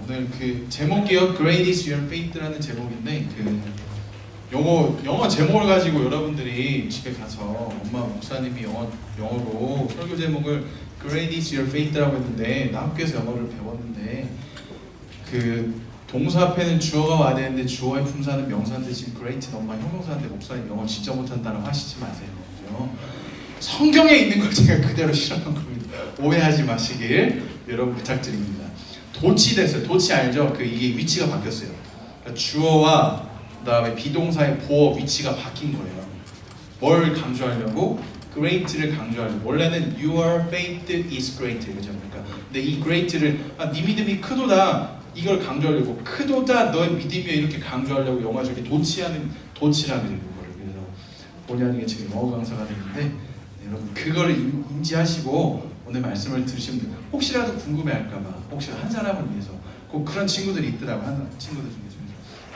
오늘 그 제목이요, Great is your faith라는 제목인데 그 영어 제목을 가지고 여러분들이 집에 가서 엄마 목사님이 영어로 설교 제목을 Great is your faith라고 했는데 나 학교에서 영어를 배웠는데 그 동사 앞에는 주어가 와야 되는데 주어의 품사는 명사인데 지금 Great는 엄마 형용사인데 목사님 영어 진짜 못한다고 하시지 마세요. 그죠? 성경에 있는 걸 제가 그대로 실험한 겁니다. 오해하지 마시길 여러분 부탁드립니다. 도치 됐어요. 도치 알죠? 이게 위치가 바뀌었어요. 그러니까 주어와 그다음에 비동사의 보어 위치가 바뀐 거예요. 뭘 강조하려고? great를 강조하려고. 원래는 your faith is great 그죠? 그러니까 근데 이 great를 네 믿음이 크도다 이걸 강조하려고 크도다 너의 믿음이 이렇게 강조하려고 영어 중에 도치라는 그래요. 그래서 본의 아니게 지금 영어 강사가 됐는데 여러분 그거를 인지하시고 오늘 말씀을 들으시면 돼요. 혹시라도 궁금해할까봐 혹시 한 사람을 위해서 꼭 그런 친구들이 있더라고 한 친구들 중에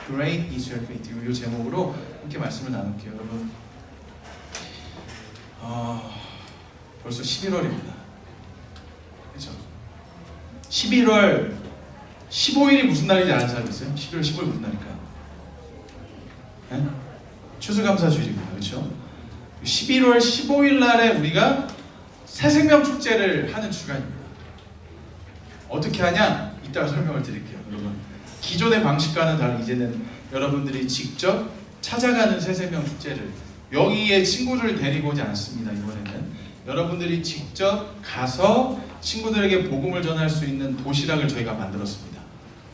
Great is your faith 이 제목으로 함께 말씀을 나눌게요. 여러분 벌써 11월입니다. 그렇죠? 11월 15일이 무슨 날인지 아는 사람 있어요? 11월 15일 무슨 날일까? 네? 추수감사주일입니다. 그렇죠? 11월 15일 날에 우리가 새생명 축제를 하는 주간입니다. 어떻게 하냐? 이따가 설명을 드릴게요. 여러분 기존의 방식과는 다른 이제는 여러분들이 직접 찾아가는 새생명 축제를 여기에 친구를 데리고 오지 않습니다. 이번에는 여러분들이 직접 가서 친구들에게 복음을 전할 수 있는 도시락을 저희가 만들었습니다.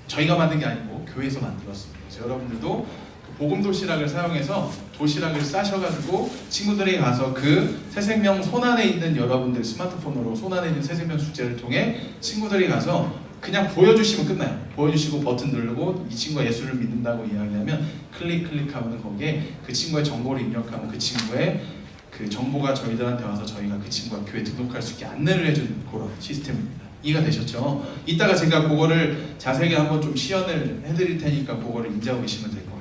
저희가 만든 게 아니고 교회에서 만들었습니다. 그래서 여러분들도 그 복음 도시락을 사용해서 도시락을 싸셔가지고 친구들에게 가서 그 새생명 손안에 있는 여러분들 스마트폰으로 손안에 있는 새생명 축제를 통해 친구들이 가서 그냥 보여주시면 끝나요. 보여주시고 버튼 누르고 이 친구가 예수를 믿는다고 이야기하면 클릭하면 거기에 그 친구의 정보를 입력하면 그 친구의 그 정보가 저희들한테 와서 저희가 그 친구가 교회 등록할 수 있게 안내를 해주는 그런 시스템입니다. 이해가 되셨죠? 이따가 제가 그거를 자세하게 한번 좀 시연을 해드릴 테니까 그거를 인지하고 계시면 될 것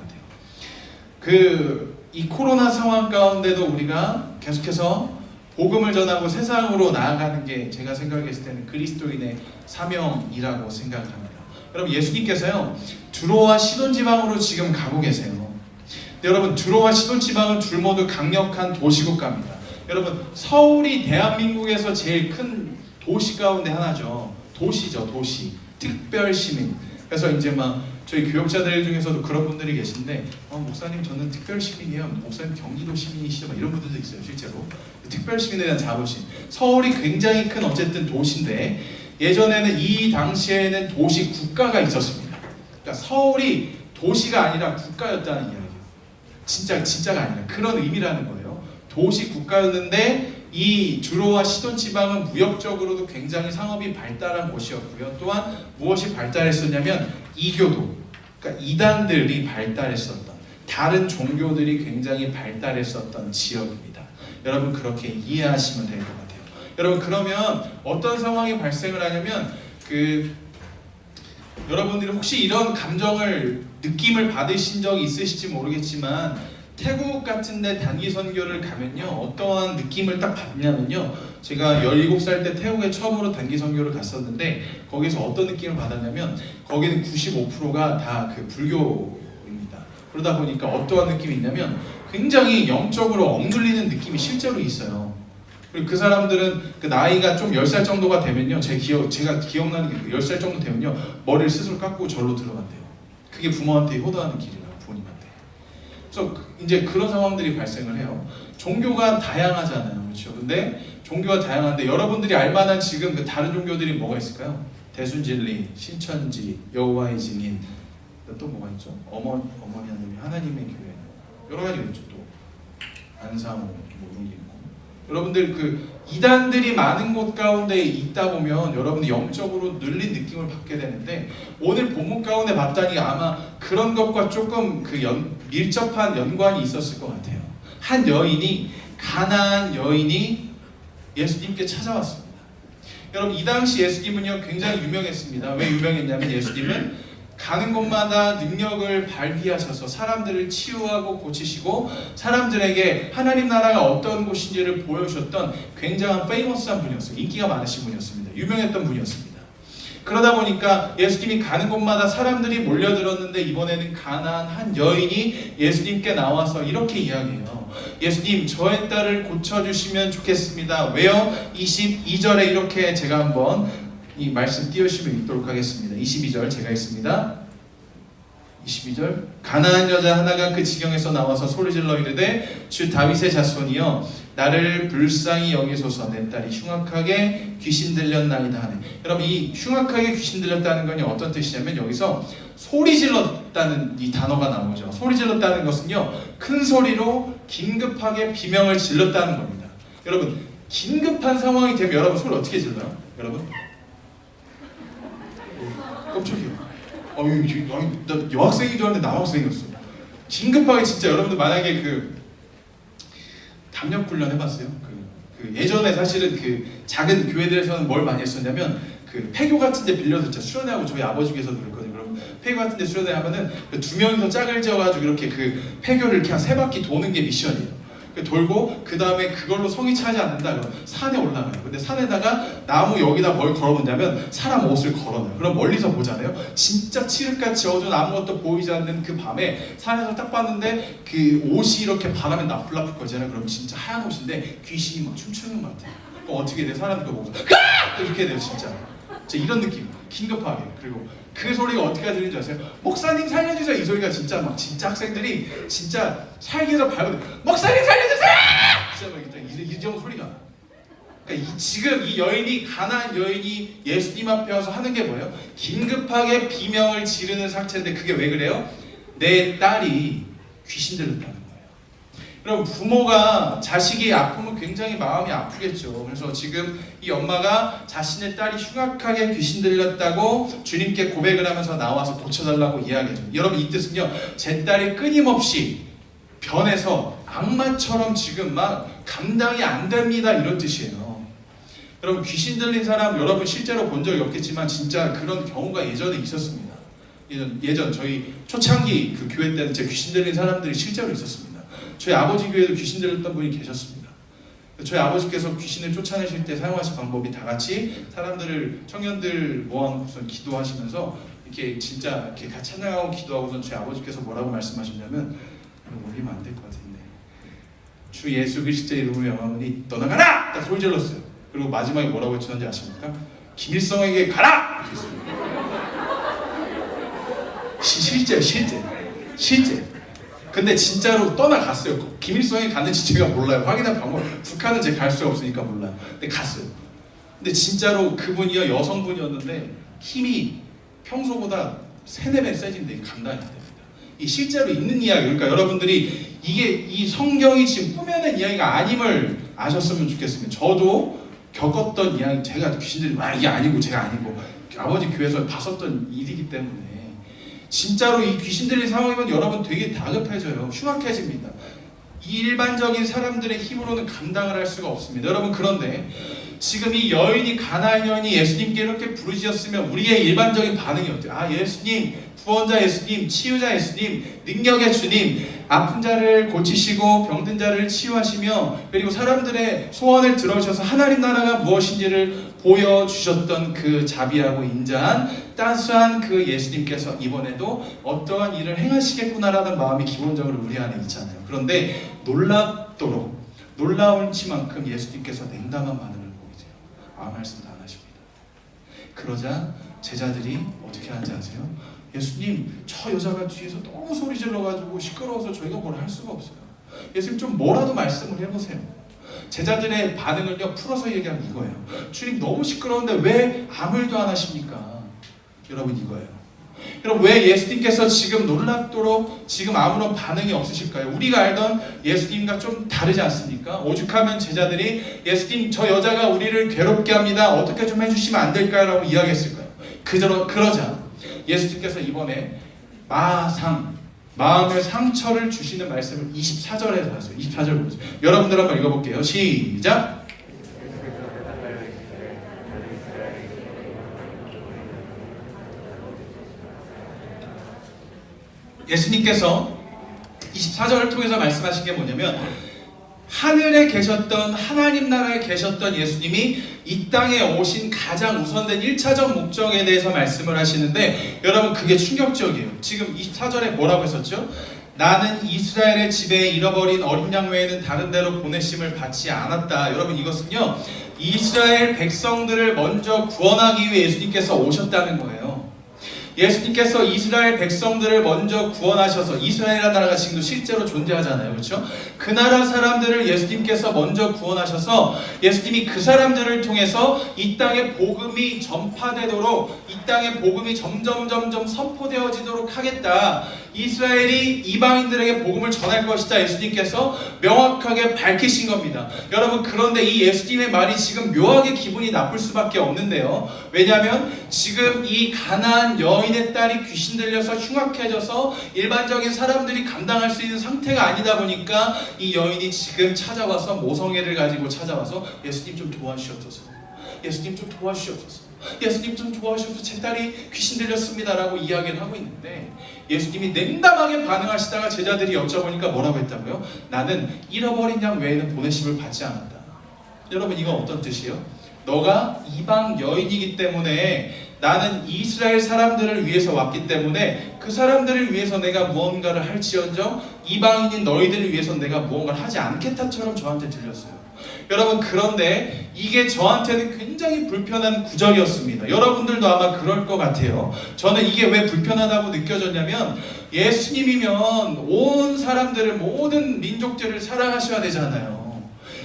같아요. 이 코로나 상황 가운데도 우리가 계속해서 복음을 전하고 세상으로 나아가는 게 제가 생각했을 때는 그리스도인의 사명이라고 생각을 합니다. 여러분 예수님께서요 두로와 시돈 지방으로 지금 가고 계세요. 근데 여러분 두로와 시돈 지방은 둘 모두 강력한 도시국가입니다. 여러분 서울이 대한민국에서 제일 큰 도시 가운데 하나죠. 도시죠, 도시. 특별시민. 그래서 이제 막 저희 교역자들 중에서도 그런 분들이 계신데 목사님 저는 특별시민이에요. 목사님 경기도 시민이시죠? 막 이런 분들도 있어요. 실제로 특별시민에 대한 자부심. 서울이 굉장히 큰 어쨌든 도시인데 예전에는 이 당시에는 도시 국가가 있었습니다. 그러니까 서울이 도시가 아니라 국가였다는 이야기예요. 진짜가 아니라 그런 의미라는 거예요. 도시 국가였는데 이 두로와 시돈 지방은 무역적으로도 굉장히 상업이 발달한 곳이었고요. 또한 무엇이 발달했었냐면 이교도, 그러니까 이단들이 발달했었던 다른 종교들이 굉장히 발달했었던 지역입니다. 여러분 그렇게 이해하시면 될 것 같아요. 여러분 그러면 어떤 상황이 발생을 하냐면 여러분들이 혹시 이런 감정을 느낌을 받으신 적이 있으실지 모르겠지만 태국 같은 데 단기 선교를 가면요 어떠한 느낌을 딱 받냐면요 제가 17살 때 태국에 처음으로 단기 선교를 갔었는데 거기서 어떤 느낌을 받았냐면 거기는 95%가 다 그 불교입니다. 그러다 보니까 어떠한 느낌이 있냐면 굉장히 영적으로 억눌리는 느낌이 실제로 있어요. 그리고 그 사람들은 그 나이가 좀 10살 정도가 되면요 제가 기억나는 게 10살 정도 되면요 머리를 스스로 깎고 절로 들어간대요. 그게 부모한테 효도하는 길이라고 부모님한테. 그래서 이제 그런 상황들이 발생을 해요. 종교가 다양하잖아요, 그렇죠? 근데 종교가 다양한데 여러분들이 알만한 지금 그 다른 종교들이 뭐가 있을까요? 대순진리, 신천지, 여호와의 증인, 또 뭐가 있죠? 어머니 하나님의 교회, 여러 가지가 있죠. 또 안상호 뭐 이런 게 있고. 여러분들 그 이단들이 많은 곳 가운데 있다 보면 여러분이 영적으로 눌린 느낌을 받게 되는데 오늘 본문 가운데 봤더니 아마 그런 것과 조금 밀접한 연관이 있었을 것 같아요. 한 여인이 가나안 여인이 예수님께 찾아왔습니다. 여러분 이 당시 예수님은요 굉장히 유명했습니다. 왜 유명했냐면 예수님은 가는 곳마다 능력을 발휘하셔서 사람들을 치유하고 고치시고 사람들에게 하나님 나라가 어떤 곳인지를 보여주셨던 굉장한 페이머스한 분이었어요. 인기가 많으신 분이었습니다. 유명했던 분이었습니다. 그러다 보니까 예수님이 가는 곳마다 사람들이 몰려들었는데 이번에는 가난한 한 여인이 예수님께 나와서 이렇게 이야기해요. 예수님, 저의 딸을 고쳐주시면 좋겠습니다. 왜요? 22절에 이렇게 제가 한번 이 말씀 띄우시면 읽도록 하겠습니다. 22절 제가 읽습니다. 22절, 가난한 여자 하나가 그 지경에서 나와서 소리질러 이르되 주 다윗의 자손이여 나를 불쌍히 여기소서, 내 딸이 흉악하게 귀신 들렸나이다 하네. 여러분, 이 흉악하게 귀신 들렸다는 건 어떤 뜻이냐면 여기서 소리질렀다는 이 단어가 나오죠. 소리질렀다는 것은요, 큰 소리로 긴급하게 비명을 질렀다는 겁니다. 여러분, 긴급한 상황이 되면 여러분 소리 어떻게 질러요? 여러분? 깜짝이야. 나 여학생인 줄 알았는데 남학생이었어. 긴급하게 진짜 여러분들 만약에 그 담력 훈련 해봤어요? 그 예전에 사실은 그 작은 교회들에서는 뭘 많이 했었냐면 그 폐교 같은데 빌려서 진짜 수련회하고 저희 아버지께서도 그랬거든요. 그럼 폐교 같은데 수련회 하면은 그 두 명이서 짝을 지어가지고 이렇게 그 폐교를 이렇게 한 3바퀴 도는 게 미션이에요. 돌고 그 다음에 그걸로 성이 차지 않는다 그러면 산에 올라가요. 근데 산에다가 나무 여기다 뭘 걸어놓냐면 사람 옷을 걸어놔요. 그럼 멀리서 보잖아요. 진짜 칠흑같이 어두운 아무것도 보이지 않는 그 밤에 산에서 딱 봤는데 그 옷이 이렇게 바람에 나풀나풀 거잖아요. 그럼 진짜 하얀 옷인데 귀신이 막 춤추는 것 같아요. 그럼 어떻게 돼? 사람들 그거 보고서 이렇게 돼요. 진짜 이런 느낌. 긴급하게. 그리고 그 소리가 어떻게 들리는지 아세요? 목사님 살려주세요. 이 소리가 진짜 막 진짜 학생들이 진짜 살기에서 발고 목사님 살려주세요. 진짜 막 이 정도 소리가. 그러니까 지금 이 여인이, 가난한 여인이 예수님 앞에 와서 하는 게 뭐예요? 긴급하게 비명을 지르는 상태인데 그게 왜 그래요? 내 딸이 귀신 들렸다는 거예요. 여러분, 부모가 자식이 아프면 굉장히 마음이 아프겠죠. 그래서 지금 이 엄마가 자신의 딸이 흉악하게 귀신 들렸다고 주님께 고백을 하면서 나와서 고쳐달라고 이야기하죠. 여러분, 이 뜻은요, 제 딸이 끊임없이 변해서 악마처럼 지금 막 감당이 안 됩니다, 이런 뜻이에요. 여러분, 귀신 들린 사람 여러분 실제로 본 적이 없겠지만 진짜 그런 경우가 예전에 있었습니다. 예전 저희 초창기 그 교회 때는 제 귀신 들린 사람들이 실제로 있었습니다. 저희 아버지 교회도 귀신 들렸던 분이 계셨습니다. 저희 아버지께서 귀신을 쫓아내실 때 사용하신 방법이 다 같이 사람들을, 청년들 모아놓고서 기도하시면서 이렇게 진짜 이렇게 같이 찬양하고 기도하고선 저희 아버지께서 뭐라고 말씀하셨냐면, 올리면 안 될 것 같은데, 주 예수 그리스도의 이름으로 명하노니 떠나가라! 딱 소리 질렀어요. 그리고 마지막에 뭐라고 외쳤는지 아십니까? 김일성에게 가라! 실제. 근데 진짜로 떠나갔어요. 김일성이 갔는지 제가 몰라요. 확인할 방법, 북한은 제가 갈 수가 없으니까 몰라요. 근데 갔어요. 근데 진짜로 그분이요, 여성분이었는데 힘이 평소보다 3-4배 세진데 감당이 안 됩니다. 이 실제로 있는 이야기. 그러니까 여러분들이 이게 이 성경이 지금 꾸며낸 이야기가 아님을 아셨으면 좋겠습니다. 저도 겪었던 이야기, 제가 귀신들이 이게 아니고 제가 아니고 아버지 교회에서 봤었던 일이기 때문에 진짜로 이 귀신 들린 상황이면 여러분 되게 다급해져요. 흉악해집니다. 이 일반적인 사람들의 힘으로는 감당을 할 수가 없습니다. 여러분, 그런데 지금 이 여인이, 가나안 여인이 예수님께 이렇게 부르짖었으면 우리의 일반적인 반응이 어때요? 아, 예수님, 구원자 예수님, 치유자 예수님, 능력의 주님, 아픈 자를 고치시고 병든 자를 치유하시며 그리고 사람들의 소원을 들어주셔서 하나님 나라가 무엇인지를 보여주셨던 그 자비하고 인자한 따스한 그 예수님께서 이번에도 어떠한 일을 행하시겠구나라는 마음이 기본적으로 우리 안에 있잖아요. 그런데 놀랍도록 놀라운치만큼 예수님께서 냉담한 반응을 보이세요. 아무 말씀도 안 하십니다. 그러자 제자들이 어떻게 하는지 아세요? 예수님, 저 여자가 뒤에서 너무 소리 질러가지고 시끄러워서 저희가 뭘 할 수가 없어요. 예수님, 좀 뭐라도 말씀을 해보세요. 제자들의 반응을요, 풀어서 얘기하면 이거예요. 주님, 너무 시끄러운데 왜 아무 일도 안 하십니까? 여러분, 이거예요. 여러분, 왜 예수님께서 지금 놀랍도록 지금 아무런 반응이 없으실까요? 우리가 알던 예수님과 좀 다르지 않습니까? 오죽하면 제자들이 예수님, 저 여자가 우리를 괴롭게 합니다. 어떻게 좀 해주시면 안 될까요? 라고 이야기했을까요? 그러자 예수님께서 이번에 마음의 상처를 주시는 말씀을 24절에서 하세요. 24절 보세요. 여러분들 한번 읽어볼게요. 시작! 예수님께서 24절을 통해서 말씀하신 게 뭐냐면, 하늘에 계셨던 하나님 나라에 계셨던 예수님이 이 땅에 오신 가장 우선된 1차적 목적에 대해서 말씀을 하시는데 여러분 그게 충격적이에요. 지금 24절에 뭐라고 했었죠? 나는 이스라엘의 집에 잃어버린 어린 양 외에는 다른 데로 보내심을 받지 않았다. 여러분 이것은요 이스라엘 백성들을 먼저 구원하기 위해 예수님께서 오셨다는 거예요. 예수님께서 이스라엘 백성들을 먼저 구원하셔서 이스라엘이라는 나라가 지금도 실제로 존재하잖아요. 그렇죠? 그 나라 사람들을 예수님께서 먼저 구원하셔서 예수님이 그 사람들을 통해서 이 땅에 복음이 전파되도록 이 땅에 복음이 점점 선포되어지도록 하겠다. 이스라엘이 이방인들에게 복음을 전할 것이다. 예수님께서 명확하게 밝히신 겁니다. 여러분 그런데 이 예수님의 말이 지금 묘하게 기분이 나쁠 수밖에 없는데요. 왜냐하면 지금 이 가나안 여인의 딸이 귀신 들려서 흉악해져서 일반적인 사람들이 감당할 수 있는 상태가 아니다 보니까 이 여인이 지금 찾아와서 모성애를 가지고 찾아와서 예수님 좀 도와주시옵소서. 예수님 좀 도와주시옵소서. 예수님 좀 도와주셔서 제 딸이 귀신 들렸습니다 라고 이야기를 하고 있는데 예수님이 냉담하게 반응하시다가 제자들이 여쭤보니까 뭐라고 했다고요? 나는 잃어버린 양 외에는 보내심을 받지 않았다. 여러분 이건 어떤 뜻이에요? 너가 이방 여인이기 때문에 나는 이스라엘 사람들을 위해서 왔기 때문에 그 사람들을 위해서 내가 무언가를 할지언정 이방인인 너희들을 위해서 내가 무언가를 하지 않겠다처럼 저한테 들렸어요. 여러분 그런데 이게 저한테는 굉장히 불편한 구절이었습니다. 여러분들도 아마 그럴 것 같아요. 저는 이게 왜 불편하다고 느껴졌냐면 예수님이면 온 사람들을 모든 민족들을 사랑하셔야 되잖아요.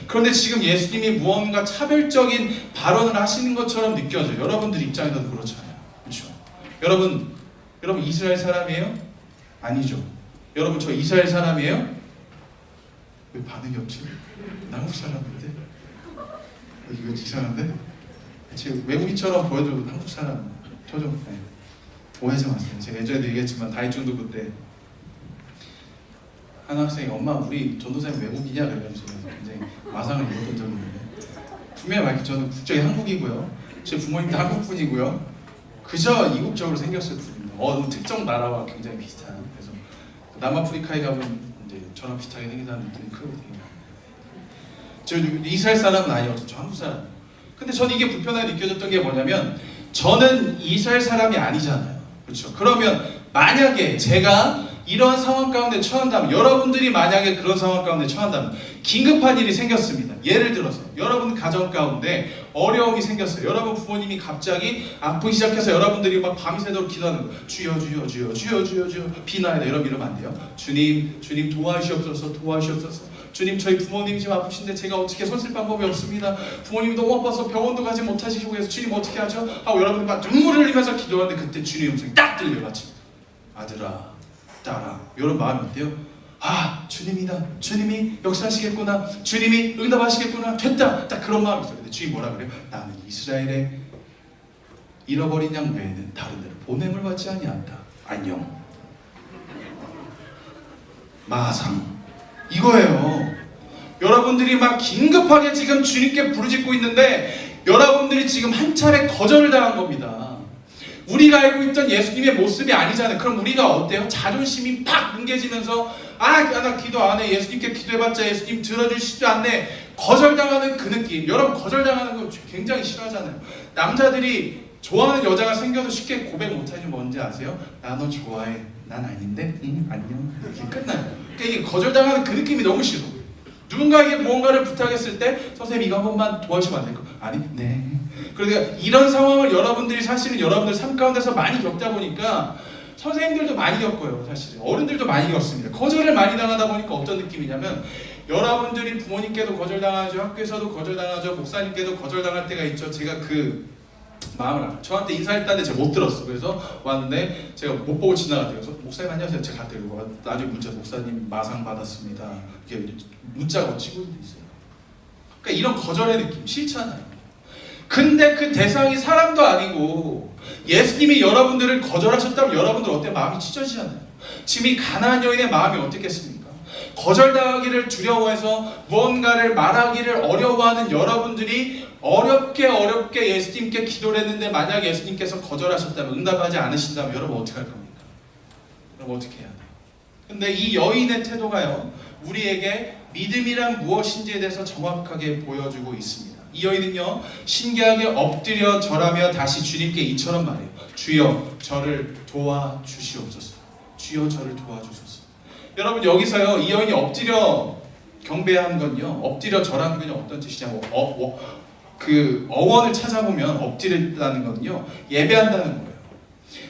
그런데 지금 예수님이 무언가 차별적인 발언을 하시는 것처럼 느껴져요. 여러분들 입장에서도 그렇잖아요. 그렇죠? 여러분 이스라엘 사람이에요? 아니죠. 여러분 저 이스라엘 사람이에요? 왜 반응이 없지? 나 한국 사람인데? 이거 이상한데? 제 외국인처럼 보여도 한국 사람. 저 좀 오해하지 마세요. 제가 예전에도 얘기했지만 다이중도 그때 한 학생이 엄마 우리 전도사님 외국인이야? 그래가지고 굉장히 마상을 입었던 적이 있는데 분명히 말해 저는 국적이 한국이고요. 제 부모님도 한국분이고요. 그저 이국적으로 생겼을 뿐입니다. 어느 특정 나라와 굉장히 비슷한. 그래서 남아프리카에 가면 이제 저랑 비슷하게 생긴 사람들이 크거든요. 저 이스라엘 사람은 아니었죠. 저 한국 사람. 근데 저는 이게 불편하게 느껴졌던 게 뭐냐면 저는 이스라엘 사람이 아니잖아요. 그렇죠? 그러면 만약에 제가 이런 상황 가운데 처한다면 여러분들이 만약에 그런 상황 가운데 처한다면 긴급한 일이 생겼습니다. 예를 들어서 여러분 가정 가운데 어려움이 생겼어요. 여러분 부모님이 갑자기 아프기 시작해서 여러분들이 막 밤새도록 기도하는 거예요. 주여 주여 주여 주여 주여 주여 비나이다 이러면 안 돼요. 주님 도와주시옵소서 도와주시옵소서. 주님 저희 부모님이 지금 아프신데 제가 어떻게 손쓸 방법이 없습니다. 부모님이 너무 아파서 병원도 가지 못하시고 해서 주님 어떻게 하죠? 하고 여러분들이 막 눈물을 흘리면서 기도하는데 그때 주님 음성이 딱 들려요. 아침 아들아 딸아 이런 마음이 어때요? 아 주님이다. 주님이 역사하시겠구나. 주님이 응답하시겠구나. 됐다. 딱 그런 마음이 있어요. 근데 주님 뭐라 그래요? 나는 이스라엘의 잃어버린 양 외에는 다른 데로 보냄을 받지 아니한다. 안녕. 마상 이거예요. 여러분들이 막 긴급하게 지금 주님께 부르짖고 있는데 여러분들이 지금 한 차례 거절을 당한 겁니다. 우리가 알고 있던 예수님의 모습이 아니잖아요. 그럼 우리가 어때요? 자존심이 팍 뭉개지면서 나 기도 안 해. 예수님께 기도해봤자 예수님 들어주시지 않네. 거절당하는 그 느낌. 여러분 거절당하는 거 굉장히 싫어하잖아요. 남자들이 좋아하는 여자가 생겨도 쉽게 고백 못하는 뭔지 아세요? 나 너 좋아해. 난 아닌데? 응 안녕. 이렇게 끝나요. 그러니까 이게 거절당하는 그 느낌이 너무 싫어. 누군가에게 무언가를 부탁했을 때 선생님 이거 한 번만 도와주시면 안 될까? 아니 네. 그러니까 이런 상황을 여러분들이 사실은 여러분들 삶 가운데서 많이 겪다 보니까 선생님들도 많이 겪어요. 사실은 어른들도 많이 겪습니다. 거절을 많이 당하다 보니까 어떤 느낌이냐면 여러분들이 부모님께도 거절당하죠. 학교에서도 거절당하죠. 목사님께도 거절당할 때가 있죠. 제가 그 마음을 알아요. 저한테 인사했다는데 제가 못 들었어. 그래서 왔는데 제가 못 보고 지나갔대요. 그래서 목사님 안녕하세요. 제가 갔대요. 나중에 문자 목사님 마상 받았습니다. 이렇게 문자가 치고 있어요. 그러니까 이런 거절의 느낌 싫잖아요. 근데 그 대상이 사람도 아니고 예수님이 여러분들을 거절하셨다면 여러분들 어때? 마음이 찢어지잖아요. 지금 이 가나안 여인의 마음이 어떻겠습니까? 거절당하기를 두려워해서 무언가를 말하기를 어려워하는 여러분들이 어렵게 예수님께 기도를 했는데 만약 예수님께서 거절하셨다면 응답하지 않으신다면 여러분 어떻게 할 겁니까? 여러분 어떻게 해야 돼요? 근데 이 여인의 태도가요 우리에게 믿음이란 무엇인지에 대해서 정확하게 보여주고 있습니다. 이 여인은요, 신기하게 엎드려 절하며 다시 주님께 이처럼 말해요. 주여 저를 도와주시옵소서. 주여 저를 도와주소서. 여러분, 여기서요, 이 여인이 엎드려 경배한 건요, 엎드려 절하는 건요, 어떤 뜻이냐고 그 어원을 찾아보면 엎드렸다는 건요, 예배한다는 거예요.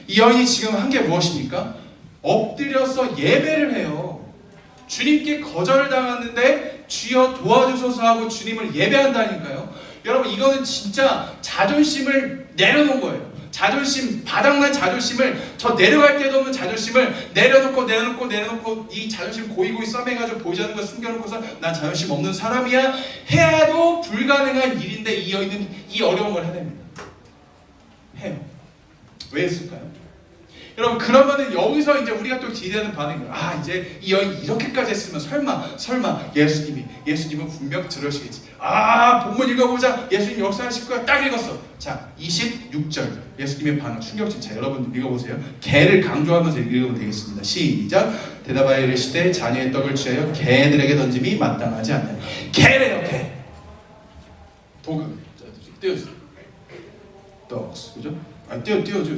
이 여인이 지금 한 게 무엇입니까? 엎드려서 예배를 해요. 주님께 거절을 당했는데 주여 도와주소서 하고 주님을 예배한다니까요. 여러분, 이거는 진짜 자존심을 내려놓은 거예요. 자존심, 바닥난 자존심을, 저 내려갈 데도 없는 자존심을 내려놓고 이 자존심 고이고이 썸해가지고 보이자는 거 숨겨놓고서 난 자존심 없는 사람이야 해도 불가능한 일인데 이 여인은 이 어려운 걸 해냅니다. 해요. 왜 했을까요? 여러분, 그러면은 여기서 이제 우리가 또 기대하는 반응이, 이제 이 여인 이렇게까지 했으면 설마 예수님은 분명 들으시겠지. 본문 읽어보자. 예수님 역사하실 거야. 딱 읽었어. 자, 26절 예수님의 반응 충격적인. 자, 여러분 읽어보세요. 개를 강조하면서 읽으면 되겠습니다. 시작. 대답하여 이르시되 자녀의 떡을 취하여 개들에게 던짐이 마땅하지 않나요. 개래요, 개. 도구. 자, 띄워주세요. 떡스, 그죠? 띄워줘.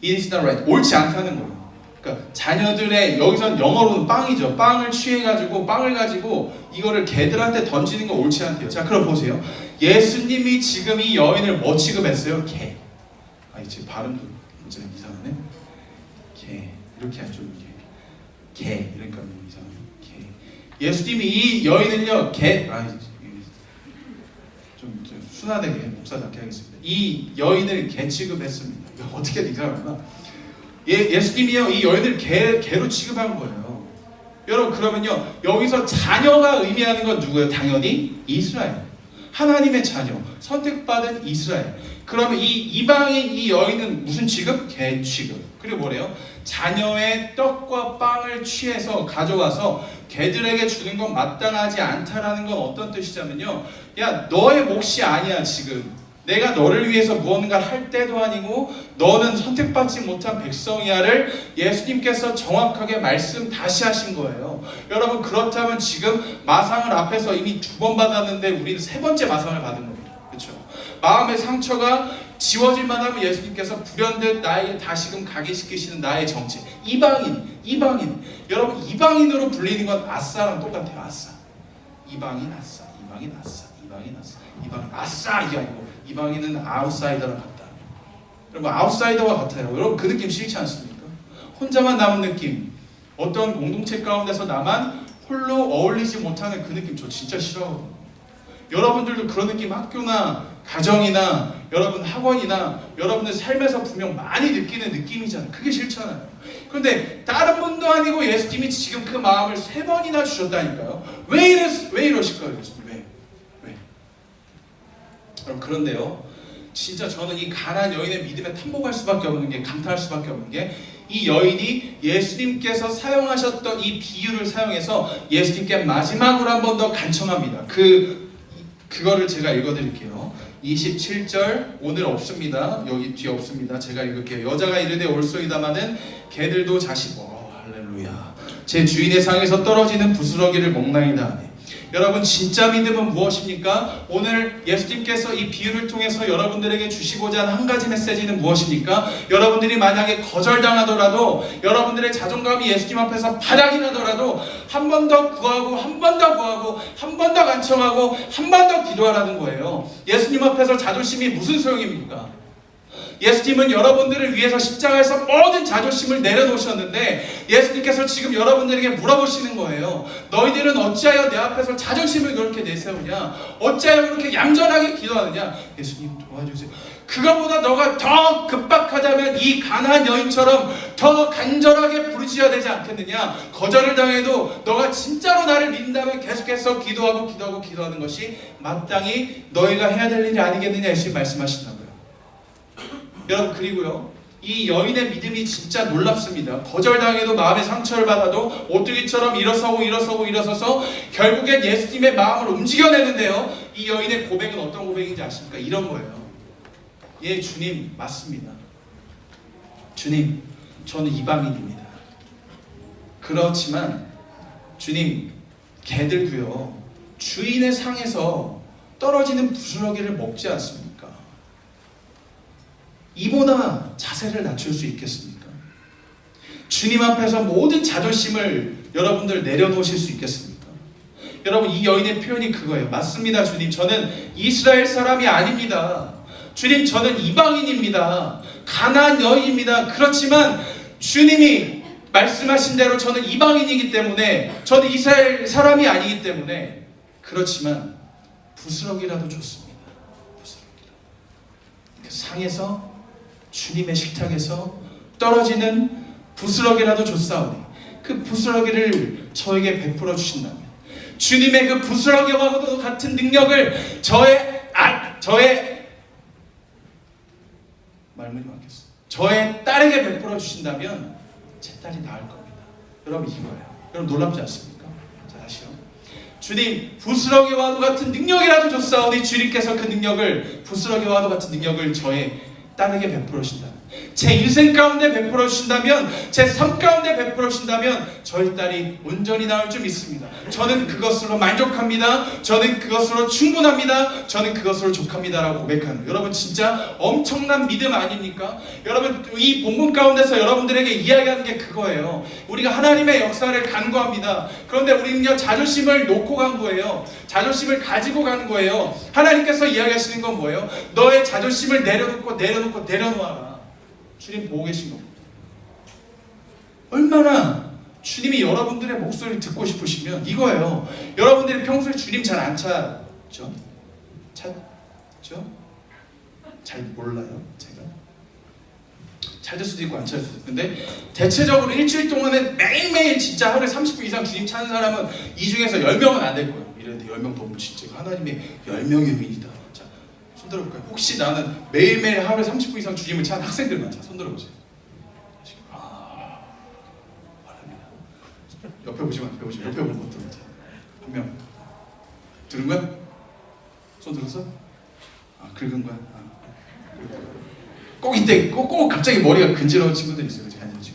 It is not right. 옳지 않다는 거예요. 그러니까 자녀들의, 여기서는 영어로는 빵이죠. 빵을 취해가지고, 빵을 가지고 이거를 개들한테 던지는 거 옳지 않대요. 자, 그럼 보세요. 예수님이 지금 이 여인을 뭐 취급했어요? 개. 지금 발음도 진짜 이상하네. 개. 이렇게 하죠. 개. 이러니까 이상하네. 개. 예수님이 이 여인은요, 개. 좀 순하게 목사답게 하겠습니다. 이 여인을 개 취급했습니다. 어떻게 이상하구나. 예수님이요, 이 여인을 개로 취급한 거예요. 여러분, 그러면요, 여기서 자녀가 의미하는 건 누구예요? 당연히 이스라엘. 하나님의 자녀, 선택받은 이스라엘. 그러면 이 이방인 이 여인은 무슨 취급? 개 취급. 그리고 뭐래요? 자녀의 떡과 빵을 취해서 가져와서 개들에게 주는 건 마땅하지 않다라는 건 어떤 뜻이냐면요, 야, 너의 몫이 아니야. 지금 내가 너를 위해서 무언가를 할 때도 아니고 너는 선택받지 못한 백성이야를 예수님께서 정확하게 말씀 다시 하신 거예요. 여러분, 그렇다면 지금 마상을 앞에서 이미 2번 받았는데 우리는 3번째 마상을 받은 겁니다. 그렇죠? 마음의 상처가 지워질만 하면 예수님께서 불현듯 나에게 다시금 가게 시키시는 나의 정체. 이방인. 여러분, 이방인으로 불리는 건 아싸랑 똑같아요. 아싸. 이방인 아싸. 이게 아니고 이방인은 아웃사이더랑 같다. 여러분, 아웃사이더와 같아요. 여러분, 그 느낌 싫지 않습니까? 혼자만 남은 느낌, 어떤 공동체 가운데서 나만 홀로 어울리지 못하는 그 느낌, 저 진짜 싫어하거든요. 여러분들도 그런 느낌 학교나 가정이나 여러분 학원이나 여러분들 삶에서 분명 많이 느끼는 느낌이잖아요. 그게 싫잖아요. 그런데 다른 분도 아니고 예수님이 지금 그 마음을 3번이나 주셨다니까요. 왜 이러실까요, 예수님? 왜? 그런데요, 진짜 저는 이 가난한 여인의 믿음에 탐복할 수밖에 없는 게, 감탄할 수밖에 없는 게, 이 여인이 예수님께서 사용하셨던 이 비유를 사용해서 예수님께 마지막으로 한 번 더 간청합니다. 그거를 제가 읽어드릴게요. 27절, 오늘 없습니다. 여기 뒤에 없습니다. 제가 읽을게요. 여자가 이르되 올소이다마는 개들도 할렐루야. 제 주인의 상에서 떨어지는 부스러기를 먹나이다 하네. 여러분, 진짜 믿음은 무엇입니까? 오늘 예수님께서 이 비유를 통해서 여러분들에게 주시고자 하는 한 가지 메시지는 무엇입니까? 여러분들이 만약에 거절당하더라도, 여러분들의 자존감이 예수님 앞에서 바닥이 나더라도 한 번 더 구하고 한 번 더 간청하고 한 번 더 기도하라는 거예요. 예수님 앞에서 자존심이 무슨 소용입니까? 예수님은 여러분들을 위해서 십자가에서 모든 자존심을 내려놓으셨는데 예수님께서 지금 여러분들에게 물어보시는 거예요. 너희들은 어찌하여 내 앞에서 자존심을 그렇게 내세우냐? 어찌하여 그렇게 얌전하게 기도하느냐? 예수님 도와주세요. 그거보다 너가 더 급박하다면 이 가난한 여인처럼 더 간절하게 부르짖어야 되지 않겠느냐? 거절을 당해도 너가 진짜로 나를 믿는다면 계속해서 기도하는 것이 마땅히 너희가 해야 될 일이 아니겠느냐? 예수님 말씀하신다고요. 여러분, 그리고요, 이 여인의 믿음이 진짜 놀랍습니다. 거절당해도 마음의 상처를 받아도 오뚜기처럼 일어서서 결국엔 예수님의 마음을 움직여내는데요, 이 여인의 고백은 어떤 고백인지 아십니까? 이런 거예요. 예, 주님, 맞습니다. 주님, 저는 이방인입니다. 그렇지만 주님, 개들도요 주인의 상에서 떨어지는 부스러기를 먹지 않습니까? 이보다 자세를 낮출 수 있겠습니까? 주님 앞에서 모든 자존심을 여러분들 내려놓으실 수 있겠습니까? 여러분, 이 여인의 표현이 그거예요. 맞습니다, 주님. 저는 이스라엘 사람이 아닙니다. 주님, 저는 이방인입니다. 가나안 여인입니다. 그렇지만 주님이 말씀하신 대로 저는 이방인이기 때문에, 저는 이스라엘 사람이 아니기 때문에, 그렇지만 부스러기라도 좋습니다. 부스러기라도. 그 상에서, 주님의 식탁에서 떨어지는 부스러기라도 좋사오니 그 부스러기를 저에게 베풀어 주신다면, 주님의 그 부스러기와도 같은 능력을 저의 딸에게 베풀어 주신다면 제 딸이 나을 겁니다. 여러분, 이거예요. 여러분, 놀랍지 않습니까? 자, 다시요. 주님, 부스러기와도 같은 능력이라도 줬사오니 주님께서 그 능력을, 부스러기와도 같은 능력을 저의 딸에게 베풀어 주신다면, 제 인생 가운데 베풀어 주신다면, 제 삶 가운데 베풀어 주신다면 저희 딸이 온전히 나올 줄 믿습니다. 저는 그것으로 만족합니다. 저는 그것으로 충분합니다. 저는 그것으로 족합니다라고 고백하는, 여러분 진짜 엄청난 믿음 아닙니까? 여러분, 이 본문 가운데서 여러분들에게 이야기하는 게 그거예요. 우리가 하나님의 역사를 간구합니다. 그런데 우리는요 자존심을 놓고 간 거예요. 자존심을 가지고 가는 거예요. 하나님께서 이야기하시는 건 뭐예요? 너의 자존심을 내려놓아라. 주님 보고 계신 겁니다. 얼마나 주님이 여러분들의 목소리를 듣고 싶으시면 이거예요. 여러분들이 평소에 주님 잘 안 찾죠? 찾죠? 잘 몰라요, 제가. 찾을 수도 있고 안 찾을 수도 있고. 근데 대체적으로 일주일 동안에 매일매일 진짜 하루에 30분 이상 주님 찾는 사람은 이 중에서 10명은 안 될 거예요. 이랬는데 10명 너무 진짜 하나님의 10명의 의인이다. 자, 손 들어볼까요? 혹시 나는 매일매일 하루에 30분 이상 주님을 찾는 학생들만, 자, 손 들어보세요. 옆에 보시면, 옆에 보는 것 들어. 한 명 들은 거야? 손 들었어? 긁은 거야? 꼭 이때 꼭 갑자기 머리가 근지러운 친구들 있어요. 그치?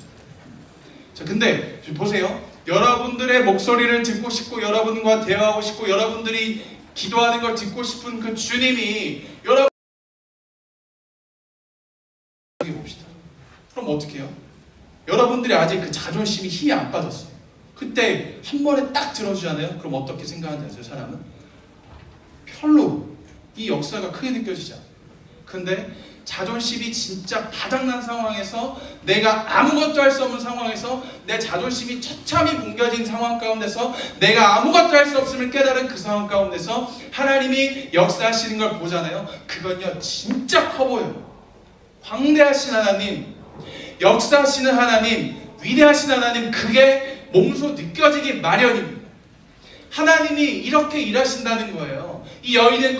자, 근데 보세요. 여러분들의 목소리를 듣고 싶고, 여러분과 대화하고 싶고, 여러분들이 기도하는 걸 듣고 싶은 그 주님이 여러분 봅시다. 그럼 어떻게 해요? 여러분들이 아직 그 자존심이 힘이 안 빠졌어요. 그때 한 번에 딱 들어주잖아요. 그럼 어떻게 생각하는지 아세요? 사람은 별로 이 역사가 크게 느껴지지 않아요. 근데 자존심이 진짜 바닥난 상황에서, 내가 아무것도 할 수 없는 상황에서, 내 자존심이 처참히 뭉겨진 상황 가운데서, 내가 아무것도 할 수 없음을 깨달은 그 상황 가운데서 하나님이 역사하시는 걸 보잖아요. 그건요 진짜 커 보여요. 광대하신 하나님, 역사하시는 하나님, 위대하신 하나님, 그게 몸소 느껴지기 마련입니다. 하나님이 이렇게 일하신다는 거예요. 이 여인은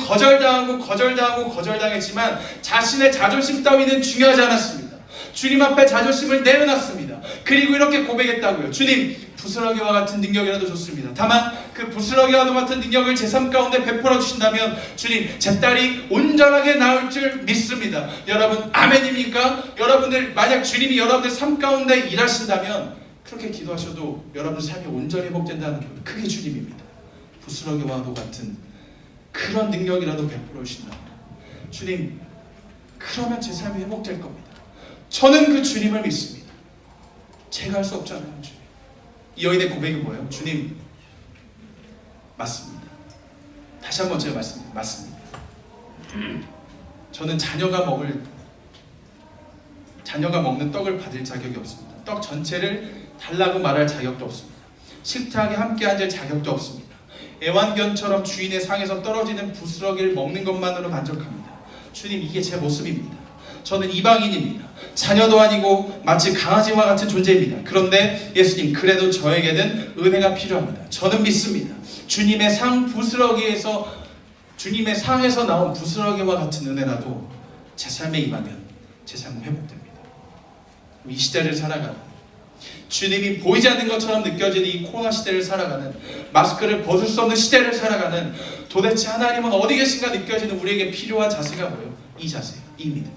거절당했지만 자신의 자존심 따위는 중요하지 않았습니다. 주님 앞에 자존심을 내려놨습니다. 그리고 이렇게 고백했다고요. 주님, 부스러기와 같은 능력이라도 좋습니다. 다만 그 부스러기와도 같은 능력을 제 삶 가운데 베풀어 주신다면 주님, 제 딸이 온전하게 나올 줄 믿습니다. 여러분, 아멘입니까? 여러분들, 만약 주님이 여러분들 삶 가운데 일하신다면 그렇게 기도하셔도 여러분 삶이 온전히 회복된다는 게 그게 주님입니다. 부스러기와도 같은 그런 능력이라도 베풀어 주신다. 주님, 그러면 제 삶이 회복될 겁니다. 저는 그 주님을 믿습니다. 제가 할 수 없잖아요, 주님. 이 여인의 고백이 뭐예요? 주님, 맞습니다. 다시 한번 제가 말씀드립니다. 맞습니다. 저는 자녀가 먹는 떡을 받을 자격이 없습니다. 떡 전체를 달라고 말할 자격도 없습니다. 식탁에 함께 앉을 자격도 없습니다. 애완견처럼 주인의 상에서 떨어지는 부스러기를 먹는 것만으로 만족합니다. 주님, 이게 제 모습입니다. 저는 이방인입니다. 자녀도 아니고 마치 강아지와 같은 존재입니다. 그런데 예수님, 그래도 저에게는 은혜가 필요합니다. 저는 믿습니다. 주님의 상에서 나온 부스러기와 같은 은혜라도 제 삶에 임하면 제 삶은 회복됩니다. 이 시대를 살아가는, 주님이 보이지 않는 것처럼 느껴지는 이 코로나 시대를 살아가는, 마스크를 벗을 수 없는 시대를 살아가는, 도대체 하나님은 어디 계신가 느껴지는 우리에게 필요한 자세가 뭐예요? 이 자세예요. 이 믿음.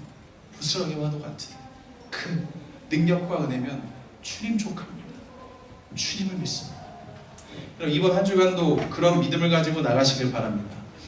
부스러기와도 같은 그 능력과 은혜면 주님 족합니다. 주님을 믿습니다. 그럼 이번 한 주간도 그런 믿음을 가지고 나가시길 바랍니다.